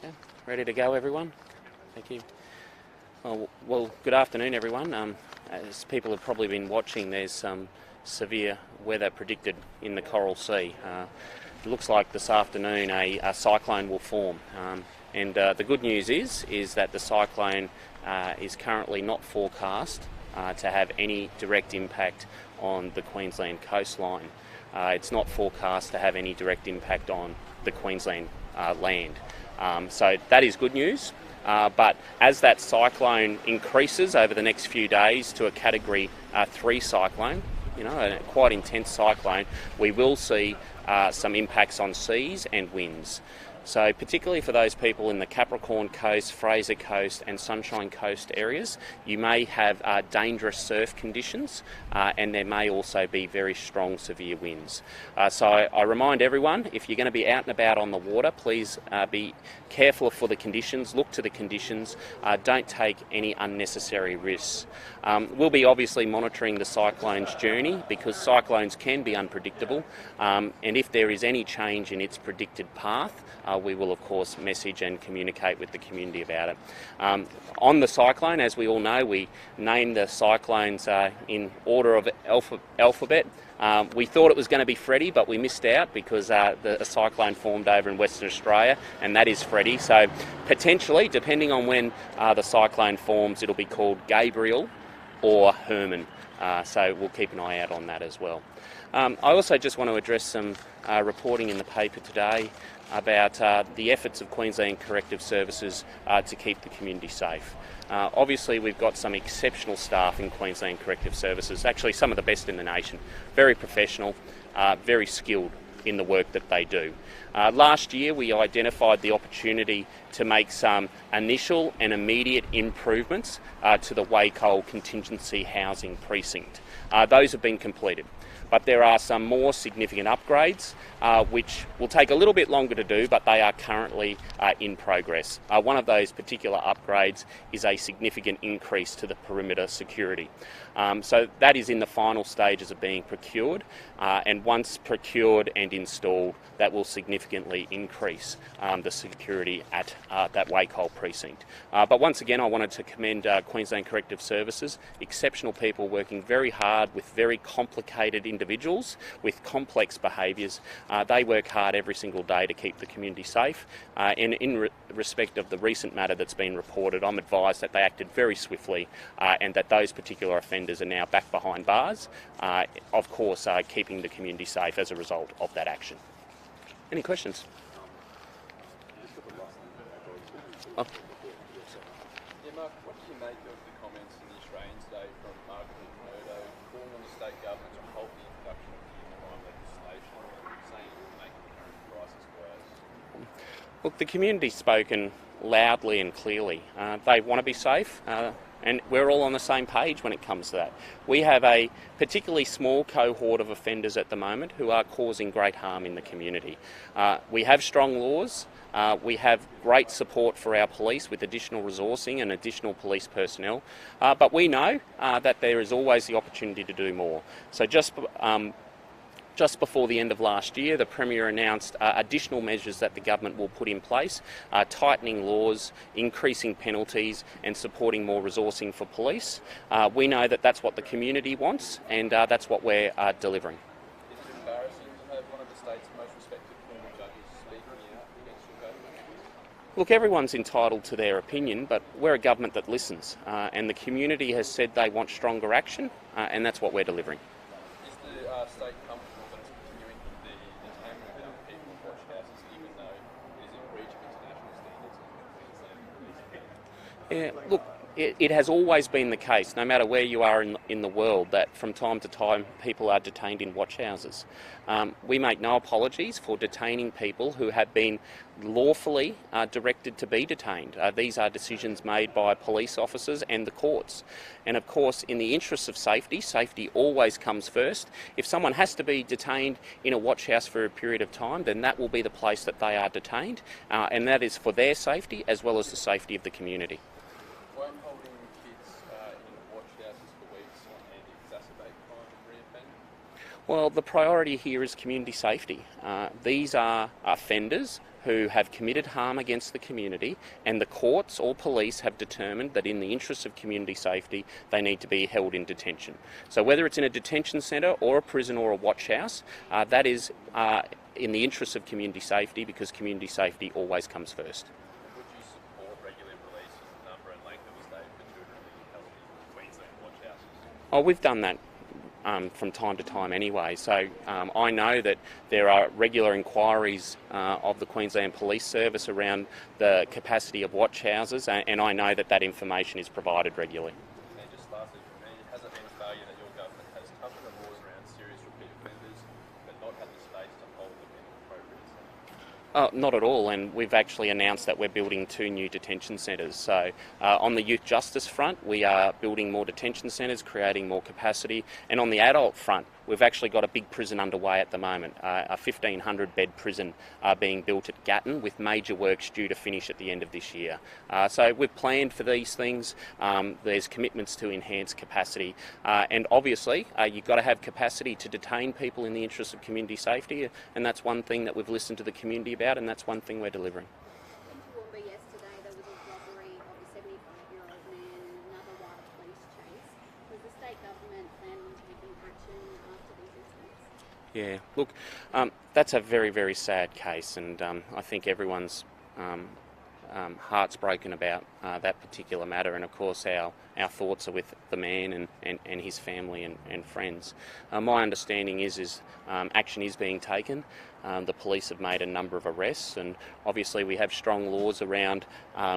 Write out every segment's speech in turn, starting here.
Yeah, ready to go, everyone? Thank you. Well, good afternoon, everyone. As people have probably been watching, there's some severe weather predicted in the Coral Sea. It looks like this afternoon a cyclone will form. And the good news is that the cyclone is currently not forecast to have any direct impact on the Queensland coastline. It's not forecast to have any direct impact on the Queensland land. So that is good news. But as that cyclone increases over the next few days to a Category 3 cyclone, a quite intense cyclone, we will see some impacts on seas and winds. So particularly for those people in the Capricorn Coast, Fraser Coast and Sunshine Coast areas, you may have dangerous surf conditions and there may also be very strong severe winds. So I remind everyone, if you're going to be out and about on the water, please be careful for the conditions, look to the conditions, don't take any unnecessary risks. We'll be obviously monitoring the cyclone's journey because cyclones can be unpredictable, and if there is any change in its predicted path, we will of course message and communicate with the community about it. On the cyclone, as we all know, we name the cyclones in order of alphabet. We thought it was going to be Freddie, but we missed out because a cyclone formed over in Western Australia, and that is Freddie. So potentially, depending on when the cyclone forms, it'll be called Gabriel or Herman. So we'll keep an eye out on that as well. I also just want to address some reporting in the paper today about the efforts of Queensland Corrective Services to keep the community safe. Obviously we've got some exceptional staff in Queensland Corrective Services, actually some of the best in the nation, very professional, very skilled in the work that they do. Last year we identified the opportunity to make some initial and immediate improvements to the Wacol Contingency Housing Precinct. Those have been completed. But there are some more significant upgrades which will take a little bit longer to do, but they are currently in progress. One of those particular upgrades is a significant increase to the perimeter security. So that is in the final stages of being procured, and once procured and installed, that will significantly increase the security at that Wacol precinct. But once again, I wanted to commend Queensland Corrective Services, exceptional people working very hard with very complicated individuals with complex behaviours. They work hard every single day to keep the community safe. And in respect of the recent matter that's been reported, I'm advised that they acted very swiftly and that those particular offenders are now back behind bars, of course keeping the community safe as a result of that action. Any questions? Oh. Yeah, Mark, what do you make of the comments in the Australian today from Margaret Murdo calling on the state government to halt the introduction of the Inala legislation, saying it will make the current crisis worse? Look, the community's spoken loudly and clearly. They want to be safe. And we're all on the same page when it comes to that. We have a particularly small cohort of offenders at the moment who are causing great harm in the community. We have strong laws. We have great support for our police with additional resourcing and additional police personnel. But we know that there is always the opportunity to do more. So just before the end of last year, the Premier announced additional measures that the government will put in place, tightening laws, increasing penalties and supporting more resourcing for police. We know that that's what the community wants, and that's what we're delivering. Is it embarrassing to have one of the state's most respected former judges speaking out against your government? Look, everyone's entitled to their opinion, but we're a government that listens, and the community has said they want stronger action, and that's what we're delivering. Is the state comfortable that it's continuing the detainment of young people in watch houses, even though it is in breach of international standards in Queensland? Yeah, look, it has always been the case, no matter where you are in the world, that from time to time people are detained in watch houses. We make no apologies for detaining people who have been lawfully directed to be detained. These are decisions made by police officers and the courts. And of course, in the interests of safety, safety always comes first. If someone has to be detained in a watch house for a period of time, then that will be the place that they are detained, and that is for their safety as well as the safety of the community. Won't holding kids in watch houses for weeks on end exacerbate crime and reoffending? Well, the priority here is community safety. These are offenders who have committed harm against the community, and the courts or police have determined that in the interests of community safety they need to be held in detention. So whether it's in a detention centre or a prison or a watch house, that is in the interests of community safety, because community safety always comes first. Would you support regular release of the number and length of a stay for children being held in Queensland watch houses? Oh, we've done that from time to time anyway. So I know that there are regular inquiries of the Queensland Police Service around the capacity of watch houses, and I know that that information is provided regularly. And just lastly from me, has it been a failure that your government has toughened the laws around serious repeat offenders but not had the space to hold them in appropriate settings? Not at all, and we've actually announced that we're building 2 new detention centres. So on the youth justice front, we are building more detention centres, creating more capacity, and on the adult front, we've actually got a big prison underway at the moment, a 1,500 bed prison being built at Gatton, with major works due to finish at the end of this year. So we've planned for these things. There's commitments to enhance capacity, and obviously you've got to have capacity to detain people in the interest of community safety, and that's one thing that we've listened to the community about, and that's one thing we're delivering. In Toowoomba yesterday there was a robbery of a 75-year-old man and another wild police chase. Was the state government planning on taking action after these incidents? Yeah, look, that's a very, very sad case, and I think everyone's heart's broken about that particular matter, and of course our thoughts are with the man and his family and friends. My understanding is action is being taken. The police have made a number of arrests, and obviously we have strong laws around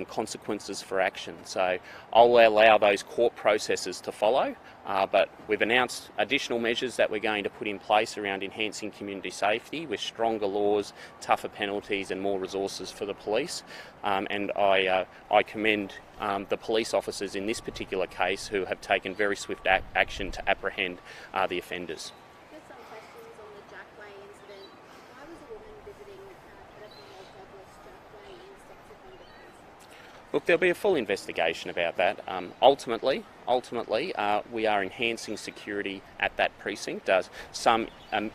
consequences for action. So I'll allow those court processes to follow, but we've announced additional measures that we're going to put in place around enhancing community safety with stronger laws, tougher penalties and more resources for the police. And I commend the police officers in this particular case who have taken very swift action to apprehend the offenders. Just some questions on the Jackway incident. Why was a woman visiting pedophile Douglas Jackway in sex offender precinct? Look, there'll be a full investigation about that. Ultimately, we are enhancing security at that precinct. Some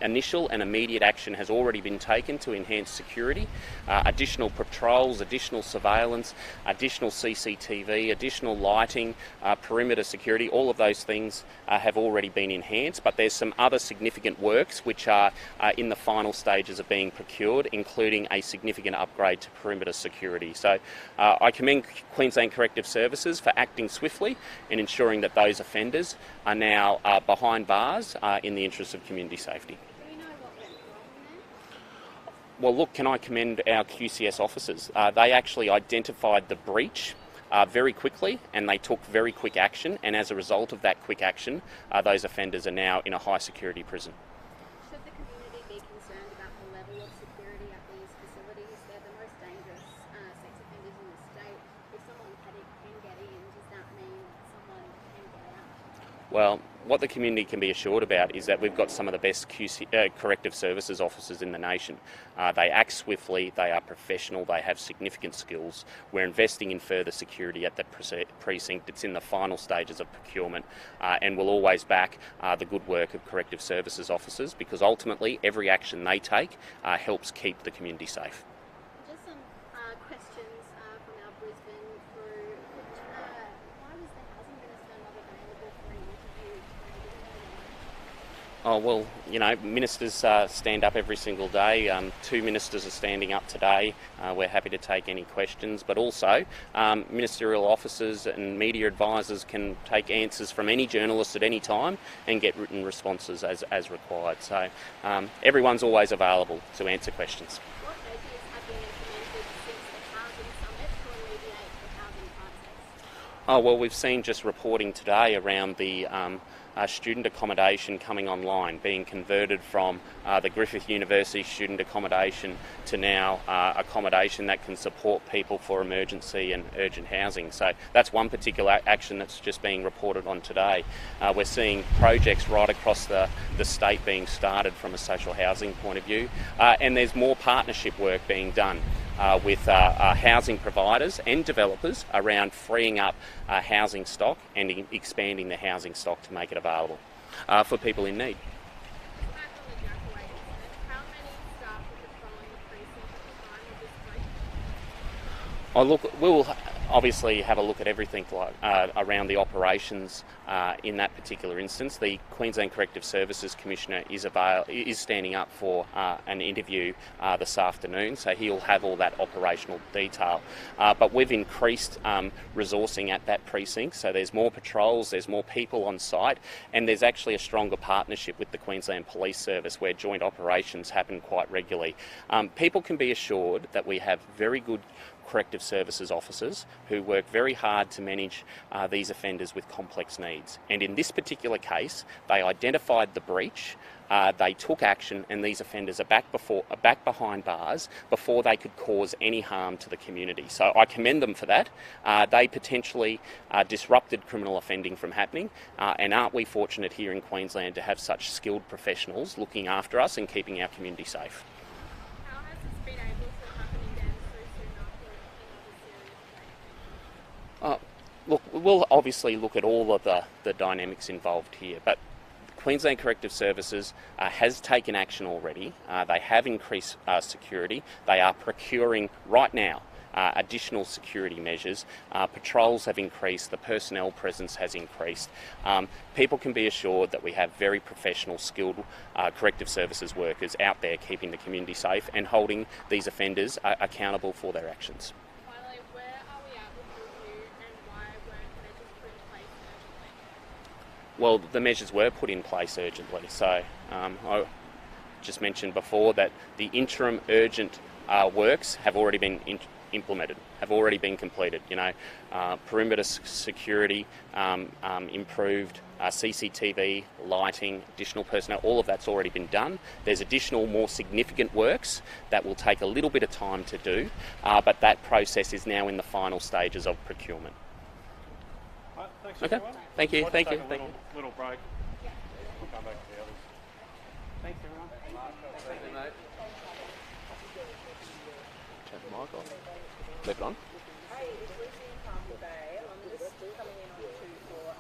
initial and immediate action has already been taken to enhance security. Additional patrols, additional surveillance, additional CCTV, additional lighting, perimeter security, all of those things have already been enhanced, but there's some other significant works which are in the final stages of being procured, including a significant upgrade to perimeter security. So I commend Queensland Corrective Services for acting swiftly and ensuring that those offenders are now behind bars in the interest of community safety. Do you know what went wrong there? Well, look, can I commend our QCS officers? They actually identified the breach very quickly, and they took very quick action, and as a result of that quick action, those offenders are now in a high security prison. Should the community be concerned about the level of security at these facilities? They're the most dangerous sex offenders in the state. If someone can get in, does that mean someone can get out? Well, what the community can be assured about is that we've got some of the best corrective services officers in the nation. They act swiftly, they are professional, they have significant skills. We're investing in further security at the precinct. It's in the final stages of procurement, and we'll always back the good work of corrective services officers, because ultimately every action they take helps keep the community safe. Just some questions from our Brisbane crew. Why was the Housing Minister not available for an interview today? Oh, well, you know, ministers stand up every single day. 2 ministers are standing up today. We're happy to take any questions, but also ministerial officers and media advisors can take answers from any journalist at any time and get written responses as required. So everyone's always available to answer questions. What measures have been implemented since the Housing Summit to alleviate the housing crisis? Oh, well, we've seen just reporting today around the student accommodation coming online, being converted from the Griffith University student accommodation to now accommodation that can support people for emergency and urgent housing. So that's one particular action that's just being reported on today. We're seeing projects right across the state being started from a social housing point of view, and there's more partnership work being done with housing providers and developers around freeing up housing stock and expanding the housing stock to make it available for people in need. Back on the Jackway incident, how many staff were patrolling the precinct at the time of this Oh, look, we'll obviously have a look at everything like, around the operations in that particular instance. The Queensland Corrective Services Commissioner is standing up for an interview this afternoon, so he'll have all that operational detail. But we've increased resourcing at that precinct, so there's more patrols, there's more people on site, and there's actually a stronger partnership with the Queensland Police Service where joint operations happen quite regularly. People can be assured that we have very good corrective services officers who work very hard to manage these offenders with complex needs. And in this particular case, they identified the breach, they took action, and these offenders are back behind bars before they could cause any harm to the community. So I commend them for that. They potentially disrupted criminal offending from happening, and aren't we fortunate here in Queensland to have such skilled professionals looking after us and keeping our community safe. How has this been able to happen again so soon after another serious break? Look, we'll obviously look at all of the dynamics involved here, but Queensland Corrective Services has taken action already. They have increased security. They are procuring right now additional security measures. Patrols have increased, the personnel presence has increased. People can be assured that we have very professional, skilled corrective services workers out there keeping the community safe and holding these offenders accountable for their actions. Finally, where are we at with the review and why weren't measures put in place urgently? Well, the measures were put in place urgently. So I just mentioned before that the interim urgent works have already been implemented, have already been completed. Perimeter security improved, CCTV, lighting, additional personnel, all of that's already been done. There's additional, more significant works that will take a little bit of time to do, but that process is now in the final stages of procurement. Thanks, Okay, everyone. thank you, Might thank you. take a Thank you. little break. We'll come back to the others. Thanks, everyone. Thank you, mate. Turn the mic on. Leave it on. Hey, it's Lucy in Hervey Bay. I'm just coming in on 2 for